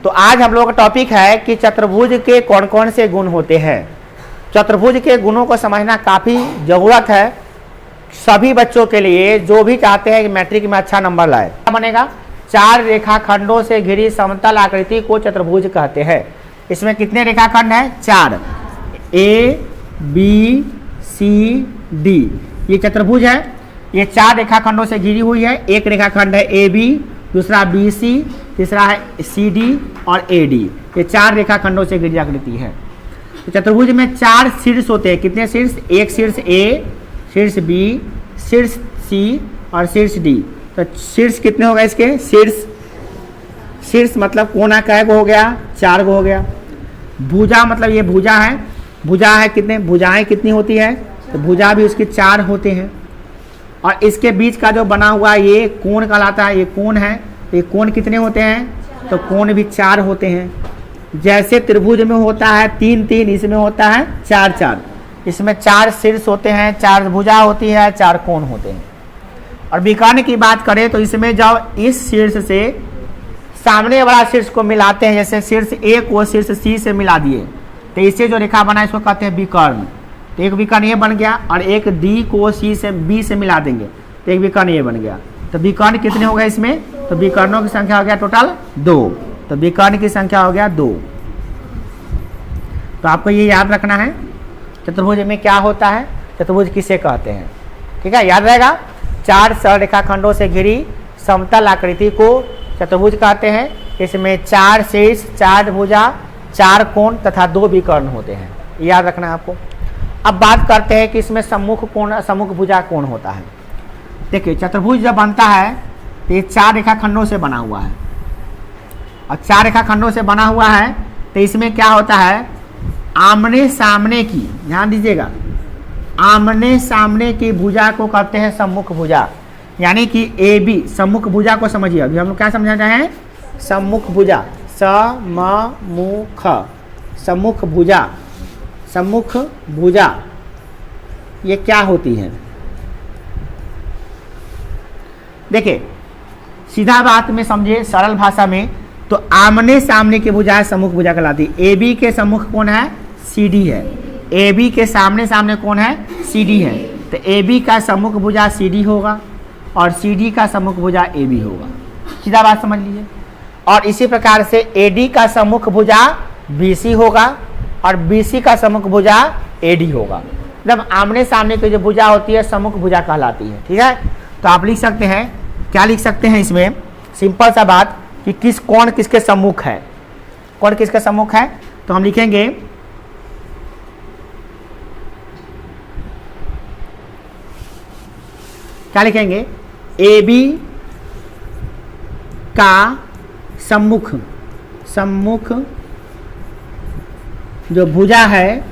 तो आज हम लोग का टॉपिक है कि चतुर्भुज के कौन कौन से गुण होते हैं। चतुर्भुज के गुणों को समझना काफ़ी ज़रूरत है सभी बच्चों के लिए जो भी चाहते हैं कि मैट्रिक में अच्छा नंबर लाए। क्या बनेगा? 4 रेखाखंडों से घिरी समतल आकृति को चतुर्भुज कहते हैं। इसमें कितने रेखाखंड हैं? 4। ए बी सी डी ये चतुर्भुज है। ये 4 रेखाखंडों से घिरी हुई है। एक रेखाखंड है ए बी, दूसरा बी सी, तीसरा है सी डी और ए डी। ये 4 रेखाखंडों से घिरी आकृति है। तो चतुर्भुज में 4 शीर्ष होते हैं। कितने शीर्ष? एक शीर्ष ए, शीर्ष बी, शीर्ष सी और शीर्ष डी। तो शीर्ष कितने हो गए इसके? शीर्ष मतलब कोना कै गो हो गया? 4 गो हो गया। भुजा मतलब ये भुजा है। भुजा है कितने? भुजाएं कितनी होती है? तो भुजा भी उसके 4 होते हैं। और इसके बीच का जो बना हुआ ये कोण कहलाता है। ये कोण है। ये कोण कितने होते हैं? तो कोण भी 4 होते हैं। जैसे त्रिभुज में होता है 3-3, इसमें होता है 4-4। इसमें 4 शीर्ष होते हैं, 4 भुजा होती है, 4 कोण होते हैं। और विकर्ण की बात करें तो इसमें जब इस शीर्ष से सामने वाला शीर्ष को मिलाते हैं, जैसे शीर्ष ए को शीर्ष सी से मिला दिए तो इससे जो रेखा बना इसको कहते हैं विकर्ण। तो एक विकर्ण ये बन गया और एक डी को सी से बी से मिला देंगे तो एक विकर्ण ये बन गया। तो विकर्ण कितने हो गए इसमें? तो विकर्णों की संख्या हो गया टोटल 2। तो विकर्ण की संख्या हो गया 2। तो आपको ये याद रखना है चतुर्भुज में क्या होता है, चतुर्भुज किसे कहते हैं। ठीक है, याद रहेगा। 4 सरल रेखाखंडों से घिरी समतल आकृति को चतुर्भुज कहते हैं। इसमें 4 शीर्ष, 4 भुजा, 4 कोण तथा 2 विकर्ण होते हैं। याद रखना है आपको। अब बात करते हैं कि इसमें सम्मुख कोण, सम्मुख भुजा कोण होता है। देखिए चतुर्भुज जब बनता है तो ये 4 रेखाखंडों से बना हुआ है। और 4 रेखाखंडों से बना हुआ है तो इसमें क्या होता है? आमने सामने की, ध्यान दीजिएगा, आमने सामने की भुजा को कहते हैं सम्मुख भुजा। यानी कि ए बी सम्मुख भुजा को समझिए। अभी हम लोग क्या समझना चाहे हैं? सम्मुख भुजा, सममुख, सम्मुख भुजा। सम्मुख भुजा ये क्या होती है? देखिए सीधा बात में समझिए, सरल भाषा में, तो आमने सामने की भुजा सम्मुख भुजा कहलाती है। ए बी के सम्मुख कौन है? सी डी है। ए बी के सामने सामने कौन है? सी डी है। तो ए बी का सम्मुख भुजा सी डी होगा और सी डी का सम्मुख भुजा ए बी होगा। सीधा बात समझ लीजिए। और इसी प्रकार से ए डी का सम्मुख भुजा बी सी होगा और बी सी का सम्मुख भुजा ए डी होगा। मतलब आमने सामने की जो भुजा होती है सम्मुख भुजा कहलाती है। ठीक है, तो आप लिख सकते हैं, क्या लिख सकते हैं इसमें? सिंपल सा बात कि किस कौन किसके सम्मुख है, कौन किसके सम्मुख है। तो हम लिखेंगे क्या लिखेंगे? ए बी का सम्मुख, सम्मुख जो भुजा है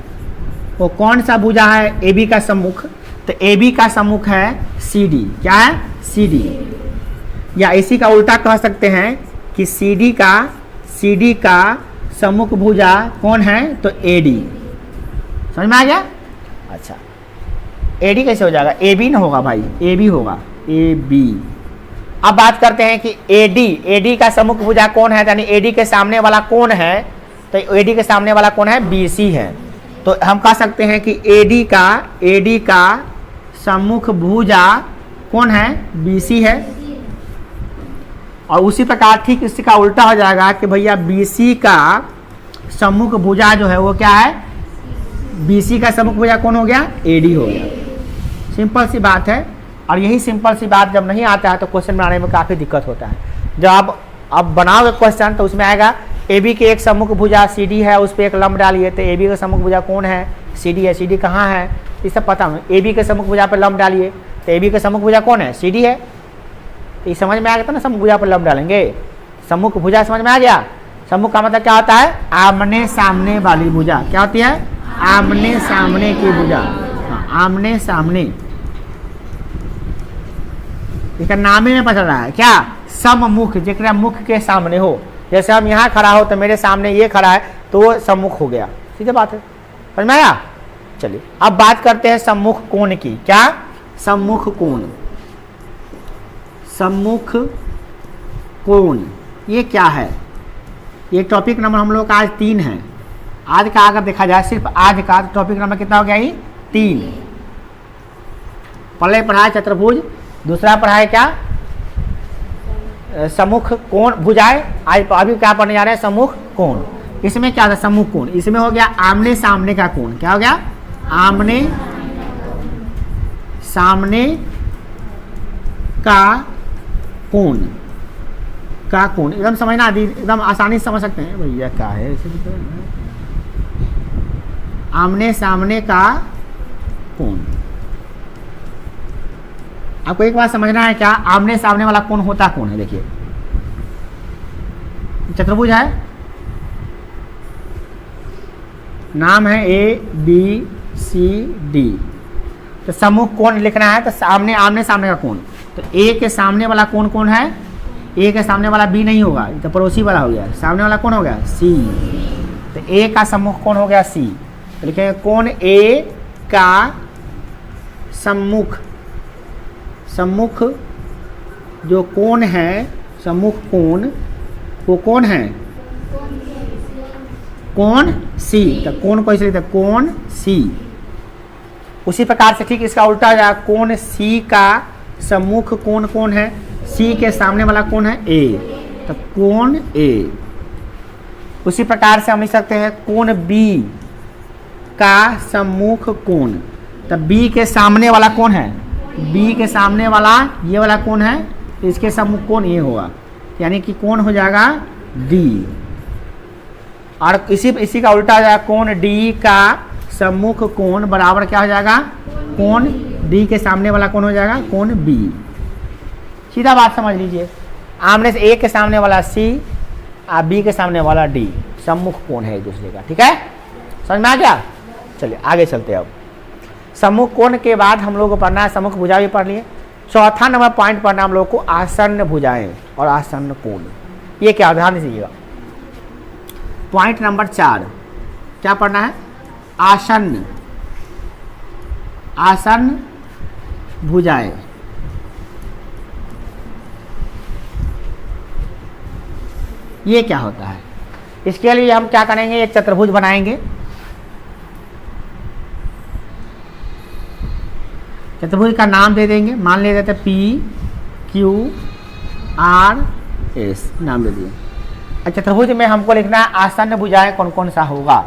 वो कौन सा भुजा है? ए बी का सम्मुख। तो ए बी का सम्मुख है सी डी। क्या है? C D. या इसी का उल्टा कह सकते हैं कि सी डी का सम्मुख भुजा कौन है? तो ए डी। समझ में आ गया? अच्छा, ए डी कैसे हो जाएगा? ए बी ना होगा भाई, ए बी होगा, ए बी। अब बात करते हैं कि ए डी का सम्मुख भुजा कौन है? यानी ए डी के सामने वाला कौन है? तो ए डी के सामने वाला कौन है? बी सी है। तो हम कह सकते हैं कि ए डी का सम्मुख भुजा कौन है? बी सी है। और उसी प्रकार ठीक इसी का उल्टा हो जाएगा कि भैया बी सी का सम्मुख भुजा जो है वो क्या है? बी सी का सम्मुख भुजा कौन हो गया? ए डी हो गया। सिंपल सी बात है। और यही सिंपल सी बात जब नहीं आता है तो क्वेश्चन बनाने में काफ़ी दिक्कत होता है। जब आप अब बनाओगे क्वेश्चन तो उसमें आएगा ए बी के एक सम्मुख भुजा सी डी है, उस पर एक लंब डालिए। तो ए बी का सम्मुख भुजा कौन है? सी डी है। सी डी कहाँ है? ये सब पता है। ए बी के सम्मुख भुजा पर लंब डालिए तो ए बी का सम्मुख भुजा कौन है? सी डी है। तो ये समझ में आ गया था ना, सम्मुख भुजा पर लंब डालेंगे। सम्मुख भुजा समझ में आ गया। सम्मुख का मतलब क्या होता है? आमने सामने वाली भुजा। क्या होती है? आमने सामने की भुजा। आमने सामने, इसका नामे में पता रहा है क्या? सम्मुख, जेकरा मुख के सामने हो। जैसे हम यहाँ खड़ा हो तो मेरे सामने ये खड़ा है तो वो सम्मुख हो गया। सीधे बात है, समझ में आया? चलिए अब बात करते हैं सम्मुख कोण की। क्या? सम्मुख कोण। सम्मुख कोण ये क्या है? ये टॉपिक नंबर हम लोग का आज 3 है। आज का अगर देखा जाए सिर्फ आज का टॉपिक नंबर कितना हो गया, ये 3। पहले पढ़ा है चतुर्भुज, दूसरा पढ़ा है क्या, सम्मुख कोण भुजाएं। आज अभी क्या पढ़ने जा रहे हैं, सम्मुख कोण। इसमें क्या था, सम्मुख कोण। इसमें हो गया आमने सामने का कोण। क्या हो गया, आमने सामने का कोण, का कोण। एकदम समझना, एकदम आसानी से समझ सकते हैं भैया क्या है। आमने सामने का कोण। आपको एक बात समझना है, क्या आमने सामने वाला कोण होता कौन है। देखिए चतुर्भुज है, नाम है ABCD, तो सम्मुख कोण लिखना है, तो सामने आमने सामने का कोण। तो A के सामने वाला कोण कौन है, A के सामने वाला B नहीं होगा, तो पड़ोसी वाला हो गया। सामने वाला कौन हो गया, C। तो A का सम्मुख कोण हो गया C। तो लिखेंगे कोण A का सम्मुख, सम्मुख जो कोण है, सम्मुख कोण, वो कौन है, कोण C। तो कोण को इसलिए कोण C। उसी प्रकार से ठीक इसका उल्टा हो जाएगा, कोण C का सम्मुख कोण कौन है, C के सामने वाला कौन है, A। तो कोण A। उसी प्रकार से हम लिख सकते हैं कोण B का सम्मुख कोण। तो B के सामने वाला कौन है, B के सामने वाला ये वाला कौन है, तो इसके सम्मुख कोण ये होगा, यानी कि कौन हो जाएगा D। और इसी का उल्टा हो जाएगा, कोण D का सम्मुख कोण बराबर क्या हो जाएगा, कोण D के सामने वाला कौन हो जाएगा, कोण B। सीधा बात समझ लीजिए, आमने से A के सामने वाला C और B के सामने वाला D सम्मुख कोण है एक दूसरे का। ठीक है, समझ में आ गया। चलिए आगे चलते हैं। अब सम्मुख कोण के बाद हम लोग को पढ़ना है, सम्मुख भुजा भी पढ़ लिए। चौथा नंबर पॉइंट पढ़ना हम लोग को आसन्न भुजाएं और आसन्न कोण। ये क्या, ध्यान दीजिएगा। पॉइंट नंबर 4 क्या पढ़ना है, आसन्न, आसन्न भुजाएं। ये क्या होता है, इसके लिए हम क्या करेंगे, एक चतुर्भुज बनाएंगे। चतुर्भुज का नाम दे देंगे, मान ले देते PQRS नाम दे दिए। चतुर्भुज में हमको लिखना है आसन्न भुजाएं कौन कौन सा होगा।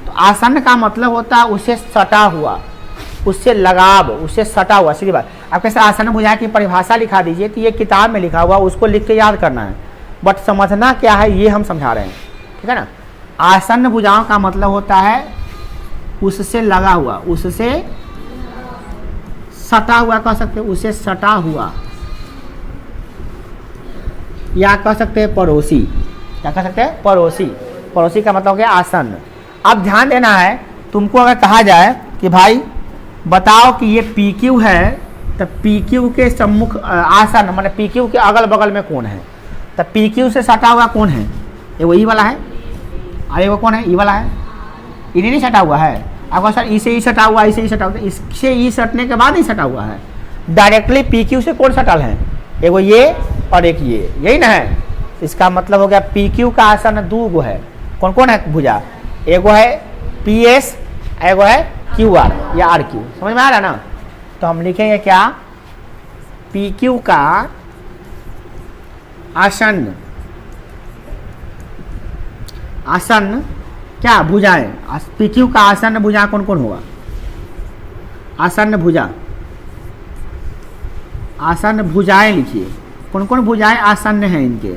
तो आसन्न का मतलब होता है उससे सटा हुआ, उससे लगाव, उससे सटा हुआ। सीधी बात, आप कैसे आसन्न भुजाएं की परिभाषा लिखा दीजिए, तो ये किताब में लिखा हुआ, उसको लिख के याद करना है, बट समझना क्या है ये हम समझा रहे हैं। ठीक है ना। आसन्न भुजाओं का मतलब होता है उससे लगा हुआ, उससे सटा हुआ कह सकते हैं, उससे सटा हुआ, या कह सकते हैं पड़ोसी। क्या कह सकते हैं, पड़ोसी। पड़ोसी का मतलब हो गया आसन्न। अब ध्यान देना है, तुमको अगर कहा जाए कि भाई बताओ कि ये PQ है, तो PQ के सम्मुख आसन्न माने PQ के अगल बगल में कौन है, तो PQ से सटा हुआ कौन है, ये वो ई वाला है, अरे वो कौन है, ई वाला है। इन्हें नहीं सटा हुआ है, आपको सर इसे ही सटा हुआ, इसे ही सटा हुआ, इससे ई सटने के बाद ही सटा हुआ है। डायरेक्टली PQ से कौन सटल है, एगो ये और एक ये, यही ना है। इसका मतलब हो गया PQ का आसन्न 2 गो है। कौन कौन है भुजा, एगो है PS, एगो है QR या RQ। समझ में आ रहा ना। तो हम लिखेंगे क्या, PQ का आसन्न, आसन्न क्या भुजाएं, PQ का आसन्न भुजा कौन कौन होगा, आसन्न भुजा, आसन्न भुजाएं लिखिए, कौन कौन भुजाएं आसन्न हैं इनके।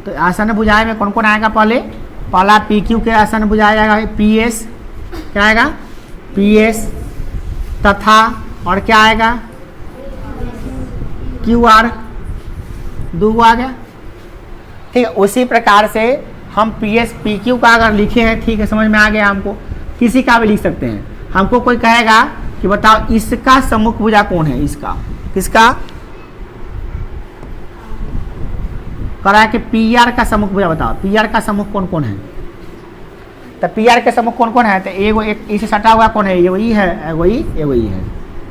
तो आसन्न भुजाएं में कौन कौन आएगा, पहला PQ के आसन्न भुजाएं आएगा PS, क्या आएगा PS, तथा और क्या आएगा QR, 2 आ गया। ठीक है, उसी प्रकार से हम PS PQ का अगर लिखे हैं, ठीक है, समझ में आ गया हमको। किसी का भी लिख सकते हैं। हमको कोई कहेगा कि बताओ इसका सम्मुख भुजा कौन है, इसका, किसका, करा है कि PR का सम्मुख भुजा बताओ, PR का सम्मुख कौन कौन है। तो PR के सम्मुख कौन कौन है, तो एगो एक इसे सटा हुआ कौन है, ये वही है, वही ये वही है,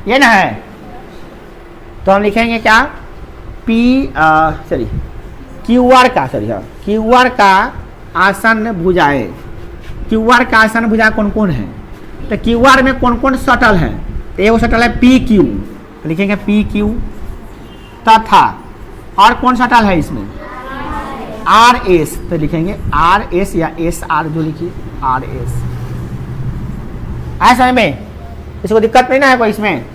ये ना है। तो हम लिखेंगे क्या, क्यूआर का, सॉरी हाँ, क्यूआर का आसन भुजाएं, क्यूआर का आसन भुजा कौन कौन है? तो क्यूआर में कौन कौन शटल है? एक वो शटल है पी क्यू, लिखेंगे पी क्यू, तथा और कौन शटल है इसमें? आर एस, तो लिखेंगे आर एस या एस आर, जो लिखिए आर एस। समझ में? इसको दिक्कत नहीं ना है कोई इसमें?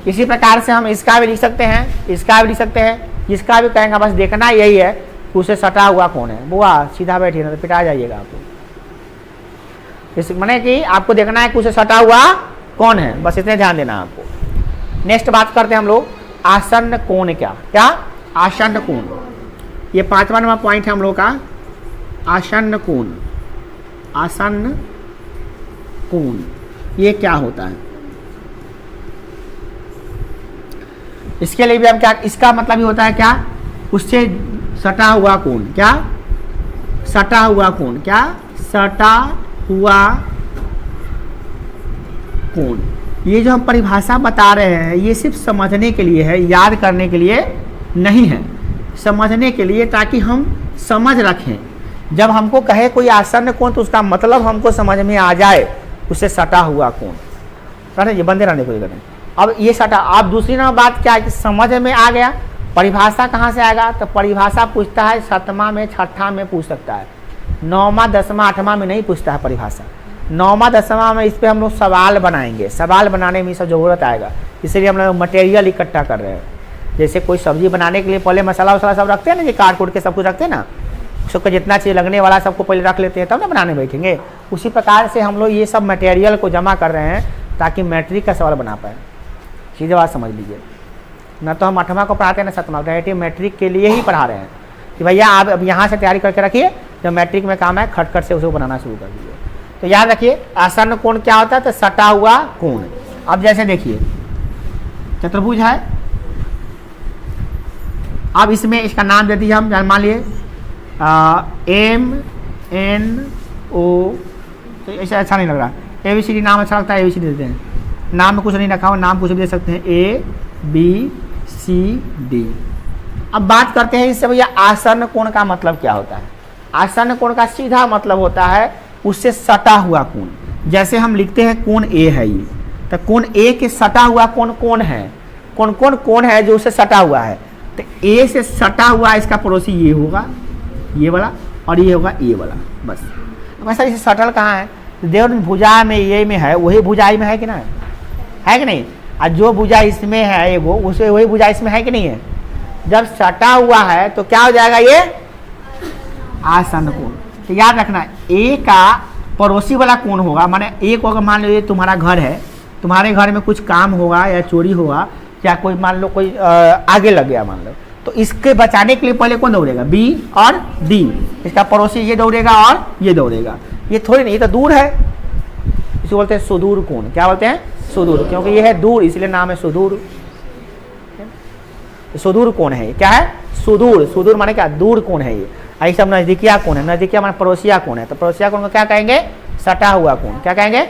इसी प्रकार से हम इसका भी लिख सकते हैं, इसका भी लिख सकते हैं, इसका भी कहेंगे। बस देखना यही है कि उसे सटा हुआ कौन है। बुआ सीधा बैठिए ना तो पिटा जाइएगा आपको। इस माने कि आपको देखना है कि उसे सटा हुआ कौन है, बस इतने ध्यान देना आपको। नेक्स्ट बात करते हैं हम लोग आसन्न कोण। क्या आसन्न कोण, ये 5वां नंबर पॉइंट है हम लोग का, आसन्न कोण। आसन्न कोण ये क्या होता है? इसके लिए भी हम क्या, इसका मतलब ही होता है क्या? उससे सटा हुआ कोण। क्या सटा हुआ कोण? क्या सटा हुआ कोण। ये जो हम परिभाषा बता रहे हैं ये सिर्फ समझने के लिए है, याद करने के लिए नहीं है, समझने के लिए, ताकि हम समझ रखें। जब हमको कहे कोई आसन्न कोण तो उसका मतलब हमको समझ में आ जाए, उससे सटा हुआ कोण। ये बंदे रहने को करें। अब ये सटा, आप दूसरी ना बात क्या है कि समझ में आ गया, परिभाषा कहाँ से आएगा? तो परिभाषा पूछता है 7वां में, 6ठा में पूछ सकता है, 9वां 10वां 8वां में नहीं पूछता है परिभाषा। 9वां 10वां में इस पर हम लोग सवाल बनाएंगे, सवाल बनाने में सब जरूरत आएगा, इसलिए हम लोग मटेरियल इकट्ठा कर रहे हैं। जैसे कोई सब्जी बनाने के लिए पहले मसाला वसाला सब रखते हैं ना, ये काट कूट के सब कुछ रखते हैं ना, सबको जितना चीज़ लगने वाला सबको पहले रख लेते हैं तब ना बनाने बैठेंगे। उसी प्रकार से हम लोग ये सब मटेरियल को जमा कर रहे हैं ताकि मैट्रिक का सवाल बना पाए। सीधे बात समझ लीजिए, ना तो हम 8वां को पढ़ाते हैं ना 7वां, डायरेक्ट मैट्रिक के लिए ही पढ़ा रहे हैं कि भैया आप अब यहाँ से तैयारी करके रखिए, जब मैट्रिक में काम है खटखट से उसको बनाना शुरू कर दीजिए। तो याद रखिए आसन्न कोण क्या होता है? तो सटा हुआ कोण। अब जैसे देखिए चतुर्भुज है, अब इसमें इसका नाम दे दीजिए हम, मान लिए MNO, तो ऐसा अच्छा नहीं लग रहा, ABCD नाम अच्छा लगता है, ABCD देते हैं। नाम में कुछ नहीं रखा हो, नाम कुछ भी दे सकते हैं, ABCD। अब बात करते हैं इससे भैया आसन्न कोण का मतलब क्या होता है? आसन्न कोण का सीधा मतलब होता है उससे सटा हुआ कोण। जैसे हम लिखते हैं कोण A है ये, तो कोण A के सटा हुआ कोण कौन है? कौन कौन कोण है जो उससे सटा हुआ है? तो A से सटा हुआ इसका पड़ोसी ये होगा, ये वाला, और ये होगा ये वाला, बस। वैसा इसे सटल कहाँ है? देव भुजा में ये में है, वही भुजाई में है कि ना है कि नहीं? और जो भुजा इसमें है एगो, उसे वही भुजा इसमें है कि नहीं है? जब सटा हुआ है तो क्या हो जाएगा? ये आसन्न कोण। तो याद रखना ए का पड़ोसी वाला कोण होगा, माने एक अगर मान लो ये तुम्हारा घर है, तुम्हारे घर में कुछ काम होगा या चोरी होगा, या कोई मान लो कोई आगे लग गया मान लो, तो इसके बचाने के लिए पहले कौन दौड़ेगा? बी और डी। इसका पड़ोसी ये दौड़ेगा और ये दौड़ेगा, ये थोड़ी नहीं, ये तो दूर है, इसे बोलते हैं सुदूर कोण। क्या बोलते हैं? सुदूर, क्योंकि ये है दूर इसलिए नाम है सुदूर। सुदूर कोण है, क्या है? सुदूर। सुदूर माने क्या? दूर कोण है ये। आई सब नजदीकिया कोण है, नजदीकिया माने पड़ोसिया कोण है, तो पड़ोसिया कोण को क्या कहेंगे? सटा हुआ कोण। क्या कहेंगे?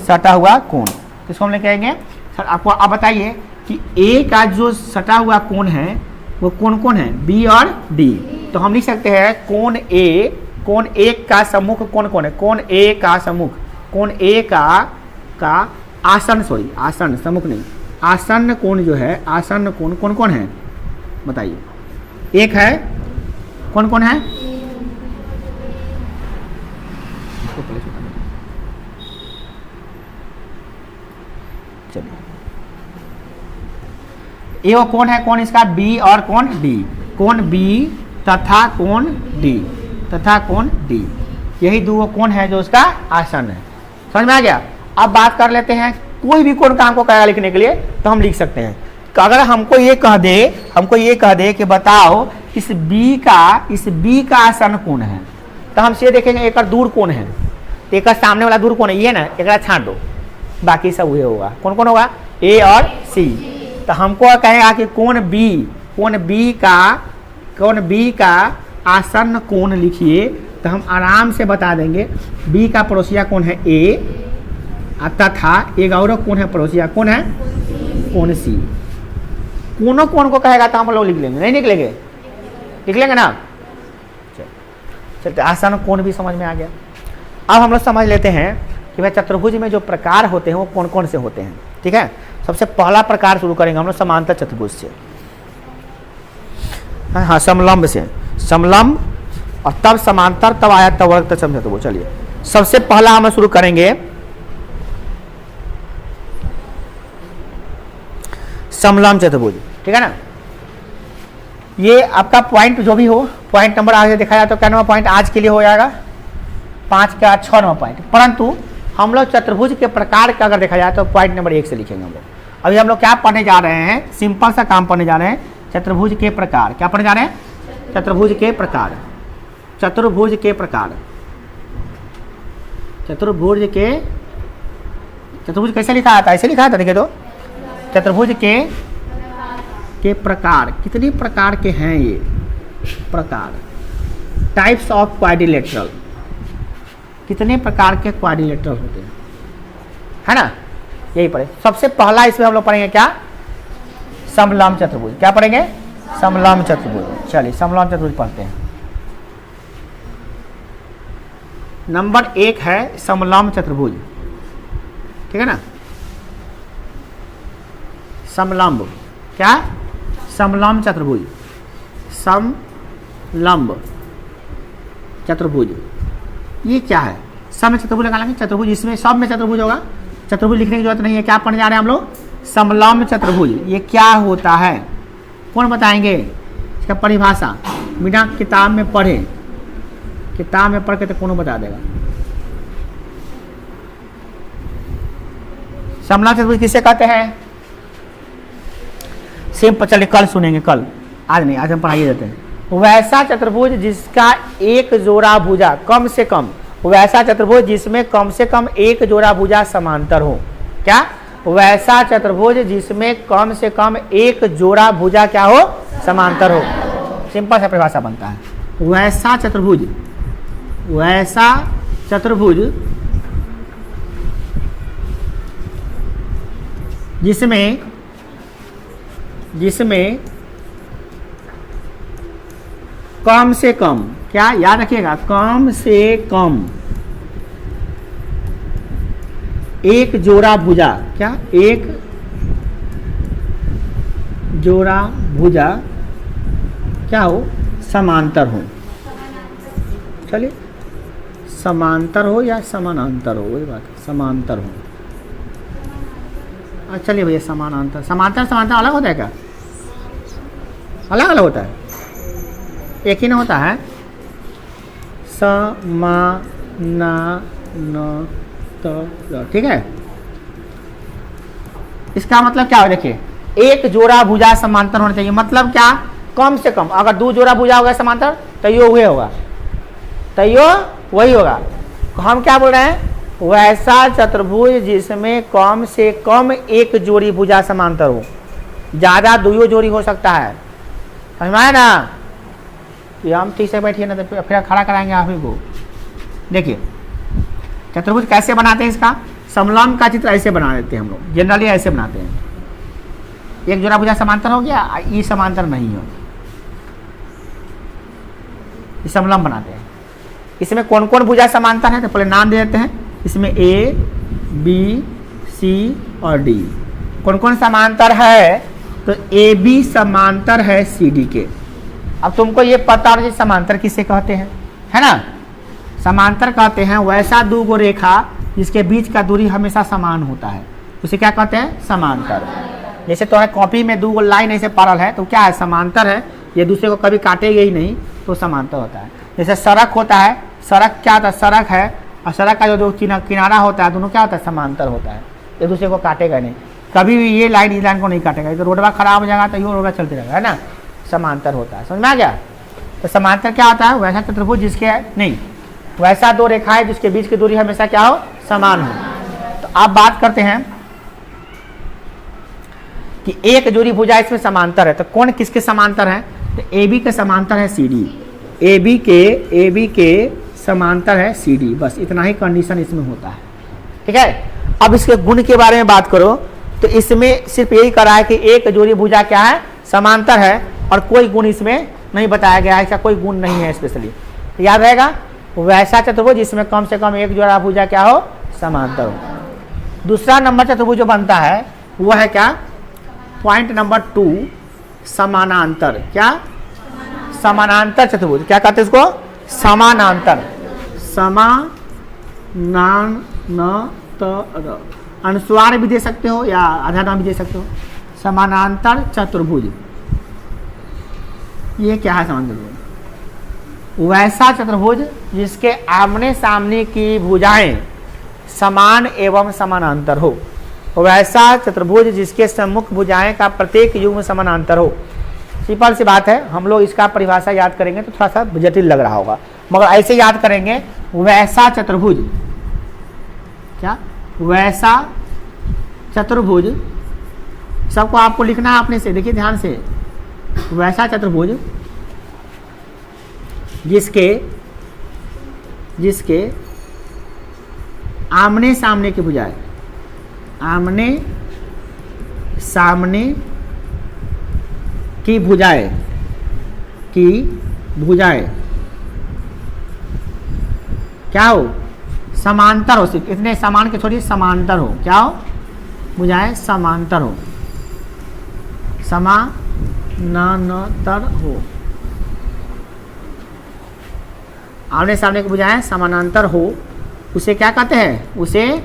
सटा हुआ कोण। किसको हम लोग कहेंगे? आपको अब बताइए कि ए का जो सटा हुआ कोण है वो कौन कौन है? बी और डी। तो हम लिख सकते हैं कोण ए, कोण ए का सम्मुख कौन कौन है? कोण ए का सम्मुख, कोण ए का आसन्न, सॉरी आसन्न, सम्मुख नहीं, आसन्न कोण जो है, आसन्न कोण कौन कौन है बताइए? एक है, कौन कौन है? चलिए, ये वो कौन है? कौन इसका? बी और कौन? डी। कौन बी तथा कौन डी, तथा कौन डी, यही दो कौन है जो उसका आसन्न है। समझ में आ गया? अब बात कर लेते हैं कोई भी कोण का हमको कहेगा लिखने के लिए तो हम लिख सकते हैं। अगर हमको ये कह दे कि बताओ इस बी का आसन्न कोण है, तो हम से देखेंगे एक दूर कोण है, तो एक सामने वाला दूर कोण है ये ना, एक छाट दो, बाकी सब वही होगा। कौन कौन होगा? ए और सी। तो हमको कहेगा कि कोण बी का आसन्न कोण लिखिए, तो हम आराम से बता देंगे बी का पड़ोसिया कौन है? ए, तथा एक और कौन है पड़ोसिया? कौन है? कोण सी। कोण को कहेगा तो हम लोग लिख लेंगे, नहीं लिख लेंगे? लिख लेंगे ना। चलते आसान कोण भी समझ में आ गया। अब हम लोग समझ लेते हैं कि भाई चतुर्भुज में जो प्रकार होते हैं वो कौन कौन से होते हैं। ठीक है, सबसे पहला प्रकार शुरू करेंगे हम लोग समांतर चतुर्भुज से। हाँ, समलंब से, समलंब और तब समांतर, तब आया तब वर्ग, तब चतुर्भुज। चलिए सबसे पहला हम शुरू करेंगे समलंब चतुर्भुज। ठीक है ना, ये आपका पॉइंट जो भी हो, पॉइंट नंबर आगे दिखाया जाए तो क्या नंबर पॉइंट आज के लिए हो जाएगा 5 का 6 नंबर पॉइंट, परंतु हम लोग चतुर्भुज के प्रकार का अगर देखा जाए तो पॉइंट नंबर 1 से लिखेंगे हम लोग। अभी हम लोग क्या पढ़ने जा रहे हैं, सिंपल सा काम पढ़ने जा रहे हैं, चतुर्भुज के प्रकार। क्या पढ़ने जा रहे हैं, चतुर्भुज के प्रकार। चतुर्भुज के प्रकार, चतुर्भुज के, चतुर्भुज कैसे लिखा आता है, ऐसे लिखा था, देखिए तो चतुर्भुज के प्रकार, कितने प्रकार के हैं ये प्रकार, टाइप्स ऑफ क्वाड्रिलेटरल, कितने प्रकार के क्वाड्रिलेटरल होते हैं, है ना, यही पढ़े। सबसे पहला इसमें हम लोग पढ़ेंगे क्या, समलंब चतुर्भुज। क्या पढ़ेंगे, समलंब चतुर्भुज। चलिए समलंब चतुर्भुज पढ़ते हैं। नंबर 1 है समलंब चतुर्भुज। ठीक है ना, समलंब, क्या, समलंब चतुर्भुज, समलंब चतुर्भुज, ये क्या है, सब में चतुर्भुज लगा लेंगे, चतुर्भुज इसमें सब में चतुर्भुज होगा, चतुर्भुज लिखने की जरूरत नहीं है। क्या पढ़ने जा रहे हैं हम लोग, समलंब चतुर्भुज, ये क्या होता है, कौन बताएंगे इसका परिभाषा, बिना किताब में पढ़े, किताब में पढ़ के तो कौन बता देगा। समलंब चतुर्भुज किसे कहते हैं, सिंपल, चलिए कल सुनेंगे, कल, आज नहीं, आज हम पढ़ाई देते हैं। वैसा चतुर्भुज जिसका एक जोड़ा भुजा कम से कम, वैसा चतुर्भुज जिसमें कम से कम एक जोड़ा भुजा समांतर हो। क्या, वैसा चतुर्भुज जिसमें कम से कम एक जोड़ा भुजा क्या हो, समांतर हो। सिंपल सा परिभाषा बनता है, वैसा चतुर्भुज, वैसा चतुर्भुज जिसमें कम से कम, क्या याद रखिएगा, कम से कम एक जोड़ा भुजा, क्या, एक जोड़ा भुजा क्या हो, समांतर हो। चलिए समांतर हो या समानांतर हो, वही बात है, समांतर हो। चलिए भैया समानांतर, समांतर समांतर अलग होता है क्या, अलग अलग होता है, एक ही ना होता है, समानांतर। ठीक है, इसका मतलब क्या हो, देखिए एक जोड़ा भुजा समांतर होना चाहिए, मतलब क्या, कम से कम, अगर 2 जोड़ा भुजा होगा समांतर तो यो हुए होगा, तो यो वही होगा। हम क्या बोल रहे हैं, वैसा चतुर्भुज जिसमें कम से कम एक जोड़ी भुजा समांतर हो, ज़्यादा 2 जोड़ी हो सकता है, समझ में आया ना। कि हम ठीक से बैठिए ना तो फिर खड़ा कराएंगे आप ही को। देखिए चतुर्भुज कैसे बनाते हैं, इसका समलंब का चित्र ऐसे बना देते हैं हम लोग, जनरली ऐसे बनाते हैं, एक जोड़ा भुजा समांतर हो गया, ये समांतर नहीं हो, ये समलंब बनाते हैं। इसमें कौन कौन भुजा समांतर है तो पहले नाम दे देते हैं, इसमें ए बी सी और डी, कौन कौन समांतर है, तो ए बी समांतर है सी डी के। अब तुमको ये पता है समांतर किसे कहते हैं, है ना, समांतर कहते हैं वैसा 2 रेखा जिसके बीच का दूरी हमेशा समान होता है, उसे क्या कहते हैं, समांतर। जैसे तुम्हारे कॉपी में 2 लाइन ऐसे पैरेलल है तो क्या है, समांतर है, ये दूसरे को कभी काटेगा ही नहीं तो समांतर होता है। जैसे सड़क होता है, सड़क क्या होता है, सड़क है और सड़क का जो किनारा होता है दोनों क्या होता है, समांतर होता है, ये दूसरे को काटेगा नहीं, कभी भी ये लाइन इस लाइन को नहीं काटेगा, तो रोडवा खराब हो जाएगा तो ये रोडवा चलते रहेगा, है ना, समांतर होता है। समझ में आ गया, तो समांतर क्या होता है, वैसा चतुर्भुज जिसके नहीं, वैसा 2 रेखाएं जिसके बीच की दूरी हमेशा क्या हो, समान हो। तो आप बात करते हैं कि एक जोड़ी भुजा इसमें समांतर है, तो कौन किसके समांतर है, तो ए बी के समांतर है सी डी, ए बी के समांतर है सी डी, बस इतना ही कंडीशन इसमें होता है। ठीक है, अब इसके गुण के बारे में बात करो तो इसमें सिर्फ यही करा है कि एक जोड़ी भुजा क्या है, समांतर है और कोई गुण इसमें नहीं बताया गया है, इसका कोई गुण नहीं है स्पेशली। तो याद रहेगा वैसा चतुर्भुज जिसमें कम से कम एक जोड़ा भुजा क्या हो, समांतर हो। दूसरा नंबर चतुर्भुज जो बनता है वो है क्या, पॉइंट नंबर 2 समानांतर। क्या, समानांतर चतुर्भुज। क्या कहते हैं इसको, समानांतर। समानांतर, अनुस्वार भी दे सकते हो या आधा नाम भी दे सकते हो। समानांतर चतुर्भुज, ये क्या है समानांतर चतुर्भुज, वैसा चतुर्भुज जिसके आमने सामने की भुजाएं समान एवं समानांतर हो। वैसा चतुर्भुज जिसके सम्मुख भुजाएं का प्रत्येक युग्म समानांतर हो। सिंपल सी बात है, हम लोग इसका परिभाषा याद करेंगे तो थोड़ा सा जटिल लग रहा होगा, मगर ऐसे याद करेंगे वैसा चतुर्भुज। क्या, वैसा चतुर्भुज, सबको आपको लिखना है अपने से, देखिए ध्यान से। वैसा चतुर्भुज जिसके आमने सामने की भुजाएं, आमने सामने की भुजाएं क्या हो, समांतर हो। सिर्फ इतने समान के छोड़िए, समांतर हो। क्या हो, भुजाएं समांतर हो, समानांतर हो। आमने सामने की भुजाएं समानांतर हो, उसे क्या कहते हैं, उसे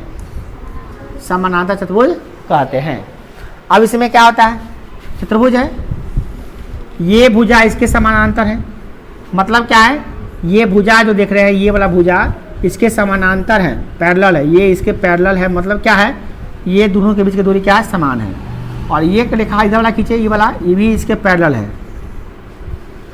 समानांतर चतुर्भुज कहते हैं। अब इसमें क्या होता है, चतुर्भुज है, ये भुजा इसके समानांतर है। मतलब क्या है, ये भुजा जो देख रहे हैं, ये वाला भुजा इसके समानांतर है, पैरेलल है, ये इसके पैरेलल है। मतलब क्या है, ये दोनों के बीच की दूरी क्या है, समान है। और ये लिखा इधर वाला खींचे, ये वाला, ये भी इसके पैरेलल है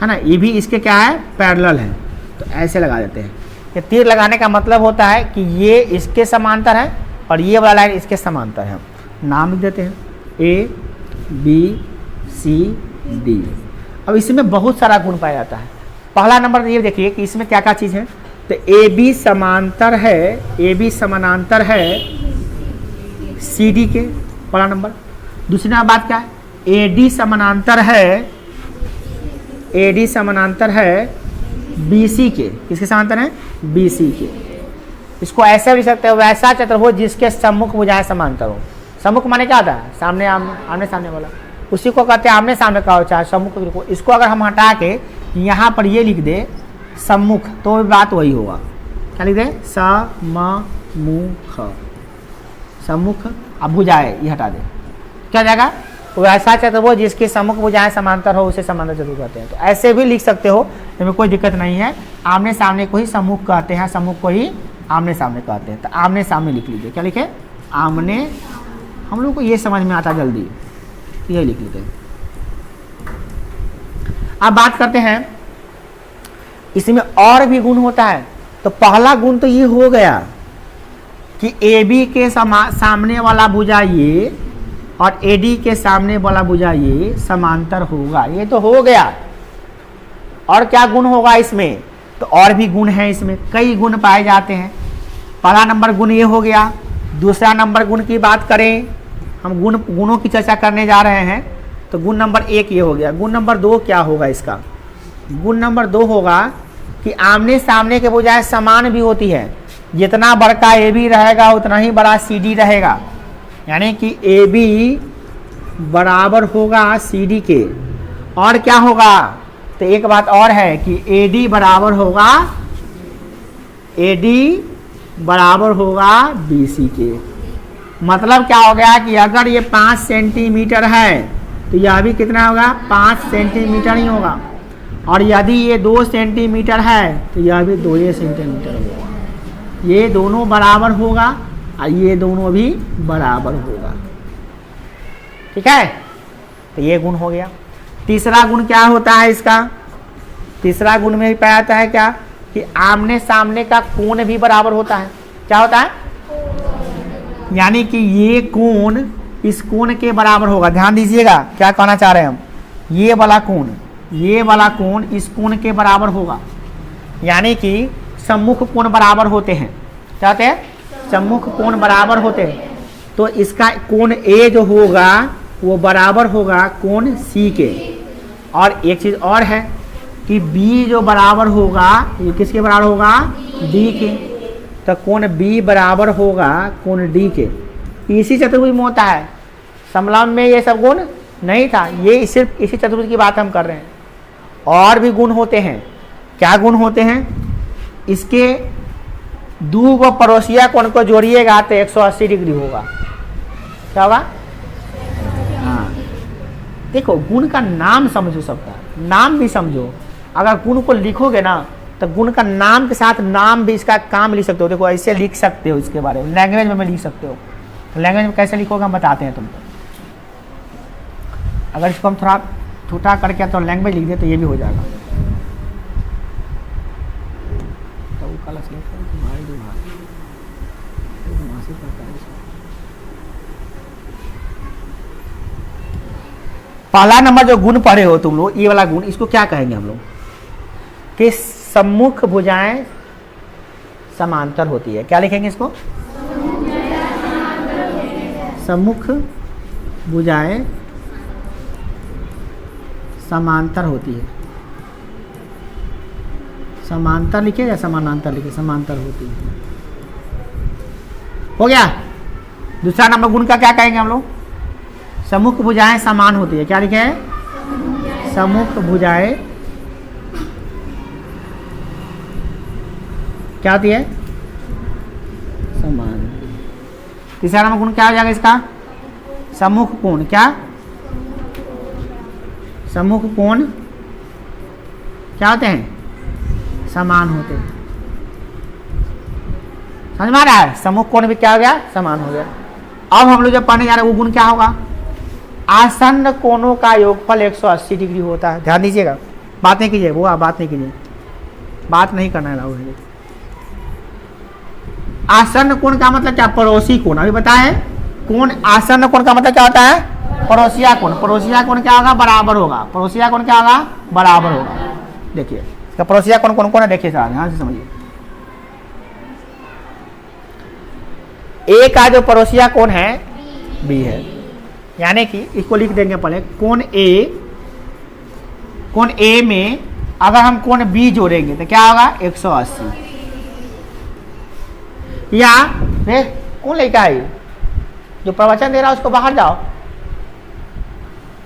ना, ये भी इसके क्या है, पैरेलल है। तो ऐसे लगा देते हैं। ये तीर लगाने का मतलब होता है कि ये इसके समांतर है और ये वाला लाइन इसके समांतर है। नाम लिख देते हैं A B C D। अब इसमें बहुत सारा गुण पाया जाता है। पहला नंबर ये देखिए कि इसमें क्या क्या चीज़ है। तो AB समांतर है, AB समानांतर है CD के, पहला नंबर। दूसरी नंबर बात क्या है, AD समानांतर है, AD समानांतर है BC के। किसके समांतर है, BC के। इसको ऐसे भी सकते हो, वैसा चतुर्भुज जिसके सम्मुख भुजाएं समांतर हो। सम्मुख माने क्या होता है, सामने, आमने सामने वाला, उसी को कहते हैं आमने सामने का हो, चाहे सम्मुख। इसको अगर हम हटा के यहाँ पर ये लिख दे सम्मुख, तो बात वही होगा। क्या लिख दे, सम्मुख, सम्मुख। अब भुजाएं ये हटा दे, क्या जाएगा, वैसा चतुर्भुज जिसके सम्मुख भुजाएं समांतर हो उसे समांतर चतुर्भुज कहते हैं। तो ऐसे भी लिख सकते हो, इसमें कोई दिक्कत नहीं है। आमने सामने को ही सम्मुख कहते हैं, सम्मुख को ही आमने सामने कहते हैं। तो आमने सामने लिख लीजिए। क्या लिखे, आमने, हम लोग को ये समझ में आता जल्दी, ये लिख लेते हैं। अब बात करते हैं इसमें और भी गुण होता है। तो पहला गुण तो ये हो गया कि AB के सामने वाला भुजा ये और AD के सामने वाला भुजा ये समांतर होगा, ये तो हो गया। और क्या गुण होगा इसमें, तो और भी गुण है इसमें, कई गुण पाए जाते हैं। पहला नंबर गुण ये हो गया। दूसरा नंबर गुण की बात करें, हम गुणों की चर्चा करने जा रहे हैं। तो गुण नंबर 1 ये हो गया। गुण नंबर 2 क्या होगा इसका, गुण नंबर 2 होगा कि आमने सामने के भुजाएं समान भी होती है। जितना बड़का AB रहेगा उतना ही बड़ा CD रहेगा, यानी कि AB बराबर होगा CD के। और क्या होगा, तो एक बात और है कि AD बराबर होगा BC के। मतलब क्या हो गया कि अगर ये 5 सेंटीमीटर है तो यह भी कितना होगा, 5 सेंटीमीटर ही होगा। और यदि ये 2 सेंटीमीटर है तो यह भी 2 सेंटीमीटर होगा। ये दोनों बराबर होगा और ये दोनों भी बराबर होगा। ठीक है, तो ये गुण हो गया। तीसरा गुण क्या होता है इसका, तीसरा गुण में भी पाया जाता है क्या, कि आमने सामने का कोण भी बराबर होता है। क्या होता है, यानी कि ये कोण इस कोण के बराबर होगा। ध्यान दीजिएगा क्या कहना चाह रहे हैं हम, ये वाला कोण इस कोण के बराबर होगा। यानी कि सम्मुख कोण बराबर होते हैं। क्या होते हैं, सम्मुख कोण बराबर होते हैं। तो इसका कोण A जो होगा वो बराबर होगा कोण C के। और एक चीज़ और है कि B जो बराबर होगा ये किसके बराबर होगा, D के। तो कोण B बराबर होगा कोण D के। इसी चतुर्भुज में होता है, समलंब में ये सब गुण नहीं था, ये सिर्फ इसी चतुर्भुज की बात हम कर रहे हैं। और भी गुण होते हैं। क्या गुण होते हैं, इसके दो गो पड़ोसिया कोण को जोड़िएगा तो 180 डिग्री होगा। क्या होगा, हाँ देखो गुण का नाम समझो, सबका नाम भी समझो। अगर गुण को लिखोगे ना तो गुण का नाम के साथ नाम भी इसका काम लिख सकते हो। देखो ऐसे लिख सकते हो, इसके बारे में लैंग्वेज में लिख सकते हो। लैंग्वेज में कैसे लिखोगे हम बताते हैं तुमको। अगर इसको हम थोड़ा छोटा करके तो लैंग्वेज लिख दे तो ये भी हो जाएगा। पहला नंबर जो गुण पढ़े हो तुम लोग, ये वाला गुण, इसको क्या कहेंगे हम लोग कि सम्मुख भुजाएं समांतर होती है। क्या लिखेंगे इसको, सम्मुख भुजाएं समांतर होती है। समांतर लिखे या समानांतर लिखे, समांतर होती है। हो गया। दूसरा नंबर गुण का क्या कहेंगे हम लोग, सम्मुख भुजाएं समान होती है। क्या लिखे है, सम्मुख भुजाएं क्या होती है, समान। तीसरा नंबर गुण क्या हो जाएगा इसका, सम्मुख कोण। क्या, सम्मुख कोण क्या होते हैं, समान होते हैं। समझ में आ रहा है, सम्मुख कोण भी क्या हो गया, समान हो गया। अब हम लोग जब पढ़ने जा रहे हैं वो गुण क्या होगा, आसन्न कोणों का योगफल 180 डिग्री होता है। ध्यान दीजिएगा, बात नहीं कीजिए, वो बात नहीं कीजिए, बात नहीं करना है राहुल। आसन्न कोण का मतलब क्या, पड़ोसी कोण। अभी बताए कोण, आसन्न कोण का मतलब क्या होता है, पड़ोसिया कोण। पड़ोसिया कोण क्या होगा, बराबर होगा। पड़ोसिया कोण क्या होगा, बराबर होगा। देखिए इसका पड़ोसिया कोण कौन कौन है, देखिए साहब ध्यान से समझिए। ए का जो पड़ोसिया कोण है बी है, यानी कि इसको लिख देंगे पहले, कोण ए में अगर हम कोण बी जोड़ेंगे तो क्या होगा, 180। या कौन लड़का है जो प्रवचन दे रहा है उसको बाहर जाओ।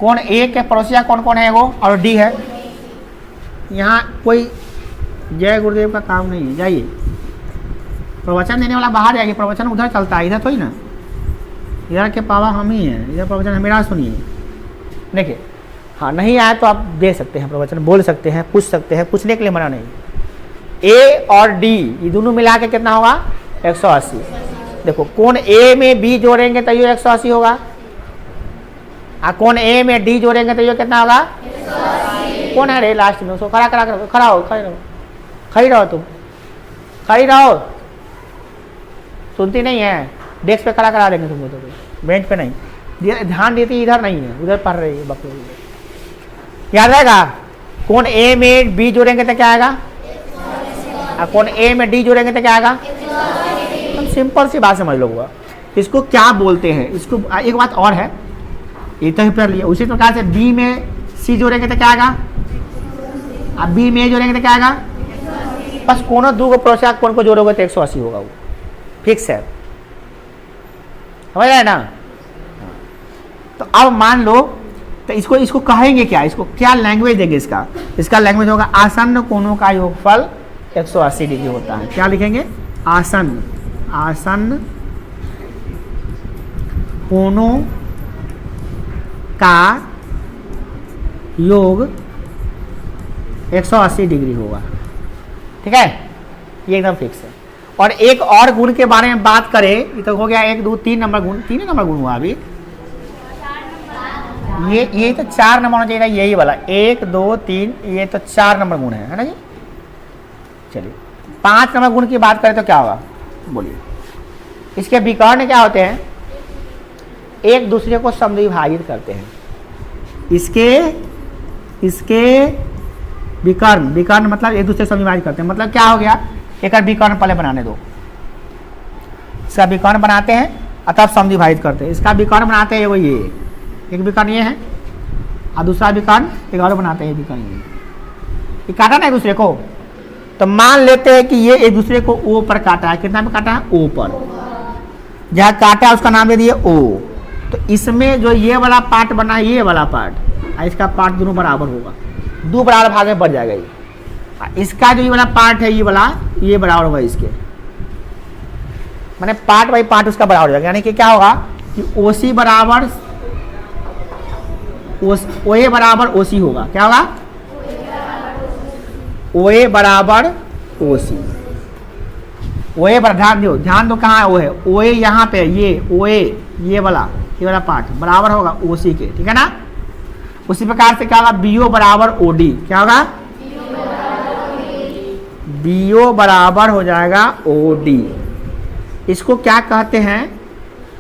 कोण ए के पड़ोसिया कौन कौन है, वो और डी है। यहाँ कोई जय गुरुदेव का काम नहीं है, जाइए। प्रवचन देने वाला बाहर जाइए, प्रवचन उधर चलता है, इधर थोड़ी ना। इधर के पावा हम ही हैं, इधर प्रवचन मेरा सुनिए। देखिए हाँ, नहीं आया तो आप दे सकते हैं प्रवचन, बोल सकते हैं, पूछ सकते हैं, पूछने के लिए मना नहीं। ए और डी ये दोनों मिला के कितना होगा, 180। देखो कोण ए में बी जोड़ेंगे तो ये 180 होगा, और कोण ए में डी जोड़ेंगे तो ये कितना होगा, 180। कौन है रे लास्ट में, उसको खड़ा करा, खड़ा हो, खड़ी रहो तुम, खड़ी रहो। सुनती नहीं है, डेस्क पे खड़ा करा देंगे तुमको, तो बेंच पे नहीं। ध्यान देती इधर नहीं है, उधर पढ़ रही है बकरी। याद रहेगा, कोण ए में बी जोड़ेंगे तो क्या आएगा, और कोण ए में डी जोड़ेंगे तो क्या आएगा। हम सिंपल सी बात समझ लो, इसको क्या बोलते हैं। इसको एक बात और है, ये तो पढ़ लिया। उसी प्रकार से बी में सी जोड़ेंगे तो क्या आएगा, अब बी में ए जोड़ेंगे तो क्या आएगा। बस कोनो दो पड़ोसिया कोण को जोड़ोगे तो 180 होगा, वो फिक्स है। समझ रहे ना। तो अब मान लो, तो इसको कहेंगे क्या, इसको क्या लैंग्वेज देंगे इसका। इसका लैंग्वेज होगा आसन्न कोणों का योगफल 180 डिग्री होता है। क्या लिखेंगे, आसन्न कोणों का योग 180 डिग्री होगा। ठीक है, ये एकदम फिक्स है। और एक और गुण के बारे में बात करें, ये तो हो गया 1 2 3 नंबर गुण, 3 नंबर गुण हुआ अभी। ये तो 4 नंबर होना चाहिए, यही वाला 1 2 3, ये तो 4 नंबर गुण है ना जी। चलिए 5 नंबर गुण की बात करें तो क्या होगा, बोलिए। इसके विकर्ण क्या होते हैं, एक दूसरे को समद्विभाजित करते हैं। इसके विकर्ण मतलब एक दूसरे को समद्विभाजित करते हैं। मतलब क्या हो गया, एक विकर्ण पहले बनाने दो, इसका विकर्ण बनाते हैं और तब समद्विभाजित करते हैं। इसका विकर्ण बनाते हैं वो, ये एक विकर्ण ये है, और दूसरा विकर्ण एक और बनाते हैं विकर्ण ये। ये काटा ना एक दूसरे को, तो मान लेते हैं कि ये एक दूसरे को ओ पर काटा है। कितना में काटा है? ओ पर। जहाँ काटा है उसका नाम दे दिए ओ। तो इसमें जो ये वाला पार्ट बना है, ये वाला पार्ट और इसका पार्ट दोनों बराबर होगा, दो बराबर भाग में बढ़ जाएगा ये। इसका जो ये वाला पार्ट है, ये वाला ये बराबर होगा इसके, माने पार्ट बाई पार्ट उसका बराबर हो जाएगा। यानी कि क्या होगा कि ओसी बराबर ओए बराबर ओसी होगा। क्या होगा? ओए बराबर ओसी। ओए पर ध्यान दो कहाँ है ओ है, ओए यहाँ पे, ये ओए ये वाला पार्ट बराबर होगा ओसी के, ठीक है ना। उसी प्रकार से क्या होगा, बीओ बराबर ओडी। क्या होगा? बीओ बराबर हो जाएगा ओडी। इसको क्या कहते हैं?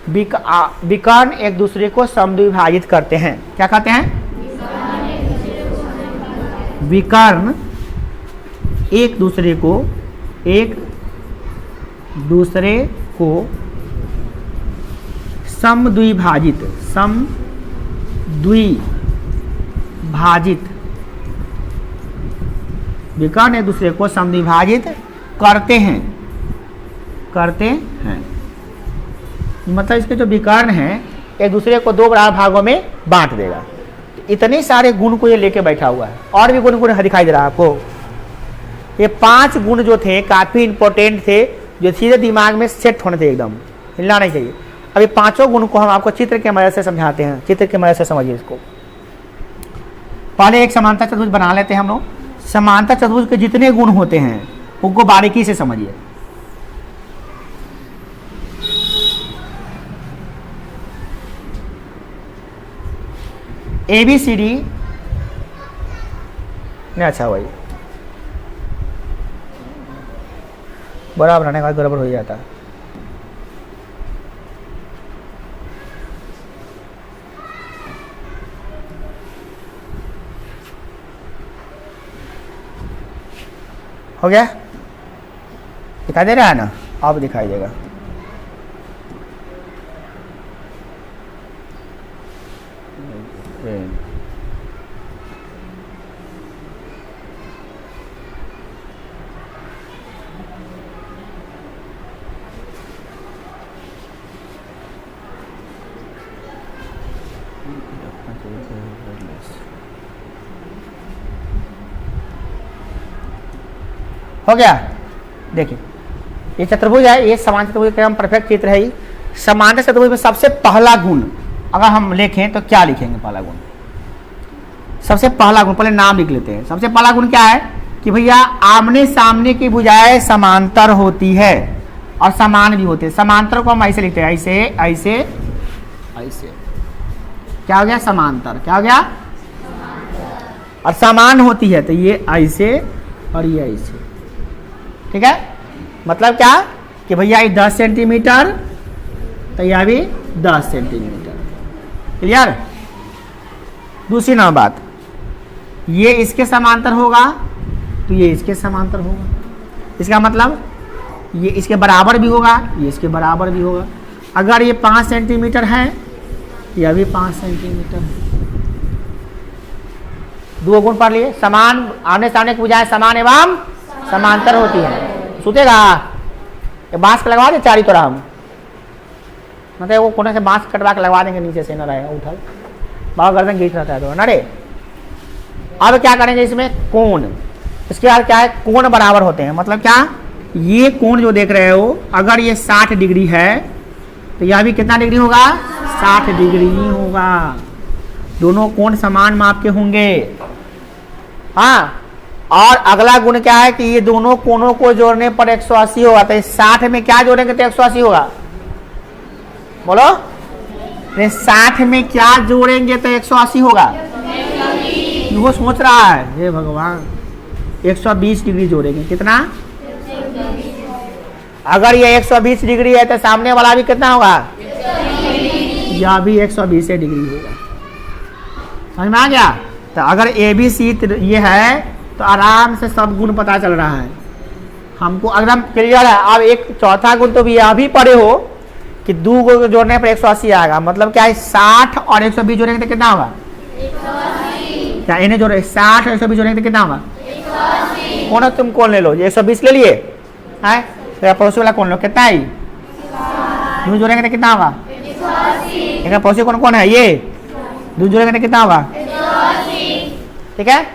विकर्ण एक दूसरे को समद्विभाजित करते हैं। क्या कहते हैं? विकर्ण एक दूसरे को समद्विभाजित विकर्ण एक दूसरे को समद्विभाजित करते हैं। मतलब इसके जो विकर्ण हैं एक दूसरे को दो बराबर भागों में बांट देगा। इतने सारे गुण को ये लेके बैठा हुआ है। और भी गुण दिखाई दे रहा है आपको। ये 5 गुण जो थे काफी इंपॉर्टेंट थे, जो सीधे दिमाग में सेट होने थे, एकदम हिलना नहीं चाहिए। अभी 5 गुण को हम आपको चित्र के मदद से समझाते हैं। चित्र के मदद से समझिए इसको। पहले एक समांतर चतुर्भुज बना लेते हैं हम लोग। समांतर चतुर्भुज के जितने गुण होते हैं उनको बारीकी से समझिए। ABCD नहीं, अच्छा भाई बड़ा बनाने का गड़बड़ हो जाता है। हो गया? दिखाई दे रहा है ना? अब दिखाई देगा। हो गया? देखिए ये चतुर्भुज है, ये समांतर चतुर्भुज का परफेक्ट चित्र है। समांतर चतुर्भुज में सबसे पहला गुण अगर हम लिखें तो क्या लिखेंगे? पहला गुण, सबसे पहला गुण, पहले नाम लिख लेते हैं। सबसे पहला गुण क्या है कि भैया आमने सामने की भुजाएं समांतर होती है और समान भी होते हैं। समांतर को हम ऐसे लिखते हैं, ऐसे ऐसे ऐसे। क्या हो गया? समांतर। क्या हो गया? और समान होती है तो ये ऐसे और ये ऐसे, ठीक है। मतलब क्या कि भैया ये 10 सेंटीमीटर तो यह भी 10 सेंटीमीटर। क्लियर? दूसरी नंबर बात, ये इसके समांतर होगा तो ये इसके समांतर होगा। इसका मतलब ये इसके बराबर भी होगा, ये इसके बराबर भी होगा। अगर ये 5 सेंटीमीटर है, यह भी 5 सेंटीमीटर है। दो गुण पढ़ लिए। समान आमने सामने की भुजाएं समान एवं समांतर होती है। सुतेगा? ये बांस का लगवा दे चारी तोरा हम, मतलब वो कोने से बांस कटवा के लगवा देंगे, नीचे से न रहेगा उठल, बहुत गर्दन गीच रहता है तो नरे। अब क्या करेंगे इसमें? कोण। इसके बाद क्या है? कोण बराबर होते हैं। मतलब क्या? ये कोण जो देख रहे हो, अगर ये 60 डिग्री है तो यह भी कितना डिग्री होगा? 60 डिग्री ही होगा। दोनों कोण समान माप के होंगे। हाँ, और अगला गुण क्या है कि ये दोनों कोणों को जोड़ने पर 180 होगा। तो 60 में क्या जोड़ेंगे तो 180 होगा? बोलो, 60 में क्या जोड़ेंगे तो 180 होगा? वो सोच रहा है, हे भगवान, 120 डिग्री जोड़ेंगे। कितना? अगर ये 120 डिग्री है तो सामने वाला भी कितना होगा? यह भी 120 डिग्री होगा। समझ में आ गया? तो अगर ABC ये है तो आराम से सब गुण पता चल रहा है हमको, एकदम क्लियर है। अब एक चौथा गुण तो भी यह भी पढ़े हो कि 2 को जोड़ने पर 180 आएगा। मतलब क्या है? 60 और 120 जोड़ेंगे तो कितना होगा? 180। क्या इन्हें जोड़े 60 और 120 जोड़ेंगे तो कितना होगा? कौन तुम कौन ले लो, ये 120 ले लिए है, तो पड़ोसी वाला कौन लो, कितना है, दूध जोड़ेंगे तो कितना होगा, एक पड़ोसी कौन कौन है, ये दूध जोड़ेंगे तो कितना होगा, ठीक है।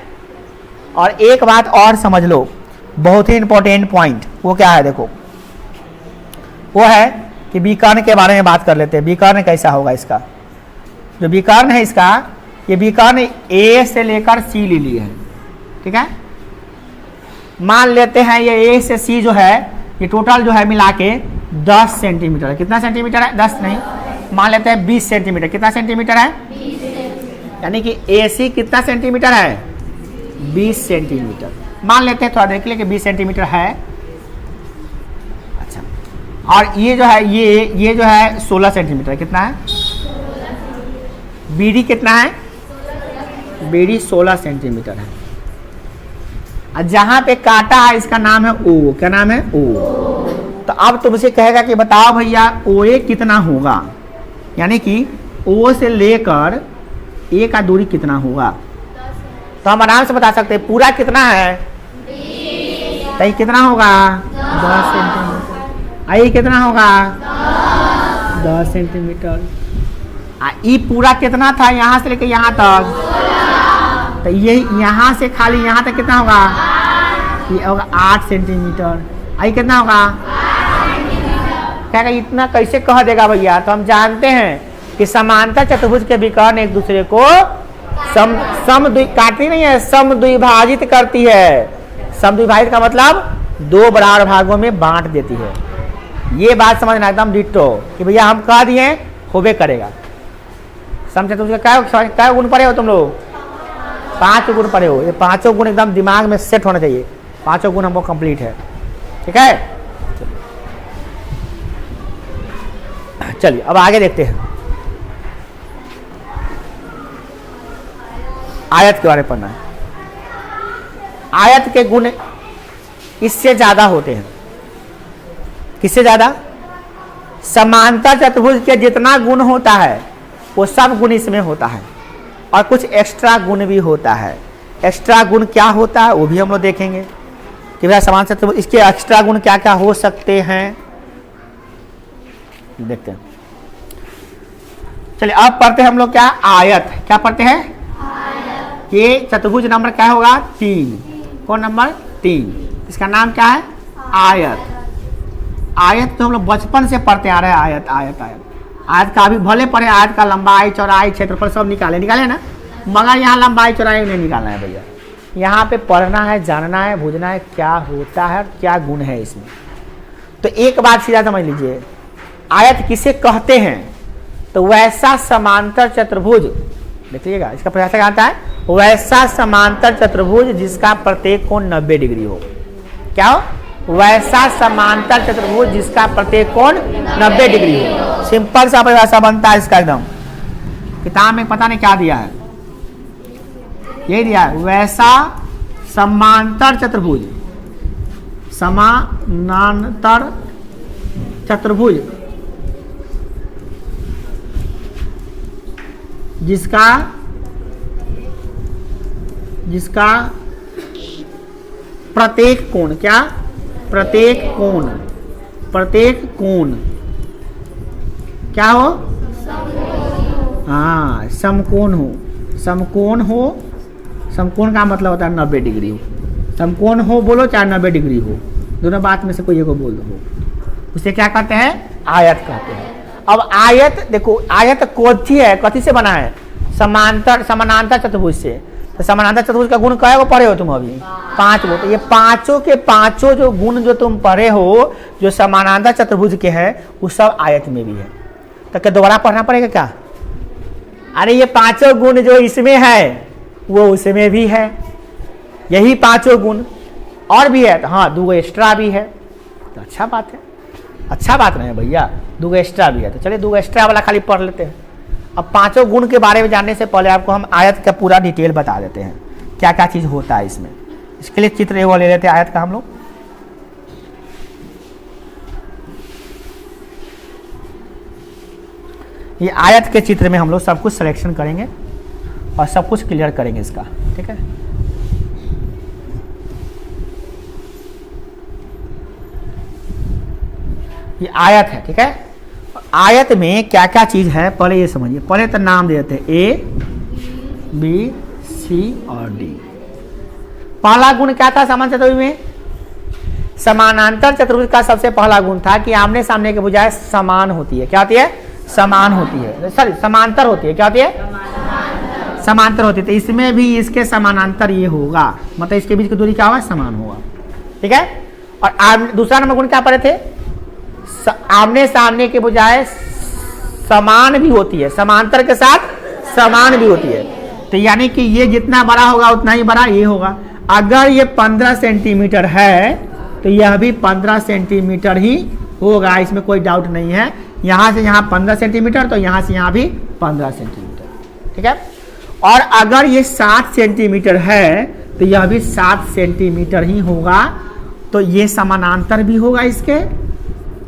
और एक बात और समझ लो, बहुत ही इंपॉर्टेंट पॉइंट, वो क्या है देखो, वो है कि विकर्ण के बारे में बात कर लेते हैं। विकर्ण कैसा होगा इसका, जो विकर्ण है इसका, ये विकर्ण ए से लेकर सी ले ली है, ठीक है। मान लेते हैं ये ए से सी जो है, ये टोटल जो है मिला के 10 सेंटीमीटर है। कितना सेंटीमीटर है, 10 नहीं, मान लेते हैं 20 सेंटीमीटर। कितना सेंटीमीटर है, यानी कि ए सी कितना सेंटीमीटर है, 20 सेंटीमीटर मान लेते हैं, थोड़ा देख ले कि 20 सेंटीमीटर है। अच्छा, और ये जो है ये जो है 16 सेंटीमीटर, कितना है, बीडी कितना है, बीडी 16 सेंटीमीटर है। और जहां पे काटा है इसका नाम है ओ, क्या नाम है, ओ। तो अब तुमसे कहेगा कि बताओ भैया ओ ए कितना होगा, यानी कि ओ से लेकर ए का दूरी कितना होगा। तो हम आराम से बता सकते हैं पूरा कितना है, तो कितना होगा 10 सेंटीमीटर, आई कितना होगा 10 सेंटीमीटर। ई पूरा कितना था, यहाँ से लेकर यहाँ तक, तो ये यहाँ से खाली यहाँ तक कितना होगा, ये होगा 8 सेंटीमीटर। आई कितना होगा, क्या इतना कैसे कह देगा भैया। तो हम जानते हैं कि समांतर चतुर्भुज के विकर्ण एक दूसरे को काटती नहीं है, समद्विभाजित करती है। समद्विभाजित का मतलब दो बराबर भागों में बांट देती है। ये बात समझना एकदम डिट्टो कि भैया हम कह दिए होबे करेगा। समझे, तुम क्या गुण पढ़े हो तुम लोग, 5 गुण पढ़े हो। ये 5 गुण एकदम दिमाग में सेट होना चाहिए, 5 गुण हमको कंप्लीट है, ठीक है। चलिए अब आगे देखते हैं, आयत के बारे में पढ़ना है। आयत के गुण इससे ज्यादा होते हैं, किससे ज्यादा, समांतर चतुर्भुज के जितना गुण होता है वो सब गुण इसमें होता है, और कुछ एक्स्ट्रा गुण भी होता है। एक्स्ट्रा गुण क्या होता है वो भी हम लोग देखेंगे कि भैया समांतर चतुर्भुज इसके एक्स्ट्रा गुण क्या क्या हो सकते हैं, देखते हैं। चलिए अब पढ़ते हैं हम लोग क्या, आयत। क्या पढ़ते हैं, ये चतुर्भुज नंबर क्या होगा, 3। कौन नंबर, 3। इसका नाम क्या है, आयत। आयत तो हम लोग बचपन से पढ़ते आ रहे हैं, आयत आयत आयत। आयत का अभी भले पढ़े, आयत का लंबाई चौड़ाई क्षेत्रफल सब निकाले ना, मगर यहाँ लंबाई चौड़ाई नहीं निकालना है भैया। यहाँ पे पढ़ना है, जानना है, बुझना है क्या होता है, क्या गुण है इसमें। तो एक बात सीधा समझ लीजिए, आयत किसे कहते हैं, तो वैसा समांतर चतुर्भुज, देखिएगा इसका प्रयास क्या आता है, वैसा समांतर चतुर्भुज जिसका प्रत्येक कोण 90 डिग्री हो। क्या हो, वैसा समांतर चतुर्भुज जिसका प्रत्येक कोण 90 डिग्री हो। सिंपल सा परिभाषा बनता है इसका एकदम, किताब में पता नहीं क्या दिया है, ये दिया है, वैसा समांतर चतुर्भुज, समानांतर चतुर्भुज जिसका प्रत्येक कोण, क्या, प्रत्येक कोण क्या हो, हाँ समकोण हो। समकोण का मतलब होता है 90 डिग्री हो। समकोण हो बोलो चाहे 90 डिग्री हो, दोनों बात में से कोई एक बोल दो, उसे क्या कहते हैं, आयत कहते हैं। अब आयत देखो, आयत कथी है, कथी से बना है, समानांतर चतुर्भुज से। तो समानांतर चतुर्भुज का गुण क्या पढ़े हो तुम अभी, 5 गो। तो ये पांचों के पांचों जो गुण जो तुम पढ़े हो जो समानांतर चतुर्भुज के हैं वो सब आयत में भी है। तो क्या दोबारा पढ़ना पड़ेगा क्या, अरे ये 5 गुण जो इसमें है वो उसमें भी है, यही 5 गुण और भी है। तो हाँ 2 एक्स्ट्रा भी है, तो अच्छा बात है, अच्छा बात नहीं है भैया, 2 एक्स्ट्रा भी है। तो चलिए 2 एक्स्ट्रा वाला खाली पढ़ लेते हैं। अब 5 गुण के बारे में जानने से पहले आपको हम आयत का पूरा डिटेल बता देते हैं, क्या क्या चीज होता है इसमें। इसके लिए चित्र एगो ले लेते हैं आयत का हम लोग। ये आयत के चित्र में हम लोग सब कुछ सिलेक्शन करेंगे और सब कुछ क्लियर करेंगे इसका, ठीक है। ये आयत है, ठीक है। आयत में क्या क्या चीज है पहले ये समझिए। पहले तो नाम दे देते हैं ए, बी, सी और डी। पहला गुण क्या था समान चतुर्भुज में? समानांतर चतुर्भुज का सबसे पहला गुण था कि आमने सामने के बजाय समान होती है। क्या होती है? समान होती है, सॉरी समांतर होती है। क्या होती है? समांतर होती है। तो इसमें भी इसके समानांतर ये होगा, मतलब इसके बीच की दूरी क्या होगा? समान होगा, ठीक है। और दूसरा नंबर गुण क्या पढ़े थे? आमने सामने के बजाय समान भी होती है, समांतर के साथ समान भी होती है। तो यानी कि ये जितना बड़ा होगा उतना ही बड़ा ये होगा। अगर ये 15 सेंटीमीटर है तो यह भी 15 सेंटीमीटर ही होगा, इसमें कोई डाउट नहीं है। यहाँ से यहाँ 15 सेंटीमीटर तो यहाँ से यहाँ भी 15 सेंटीमीटर, ठीक है। और अगर ये 7 सेंटीमीटर है तो यह भी 7 सेंटीमीटर ही होगा। तो ये समानांतर भी होगा इसके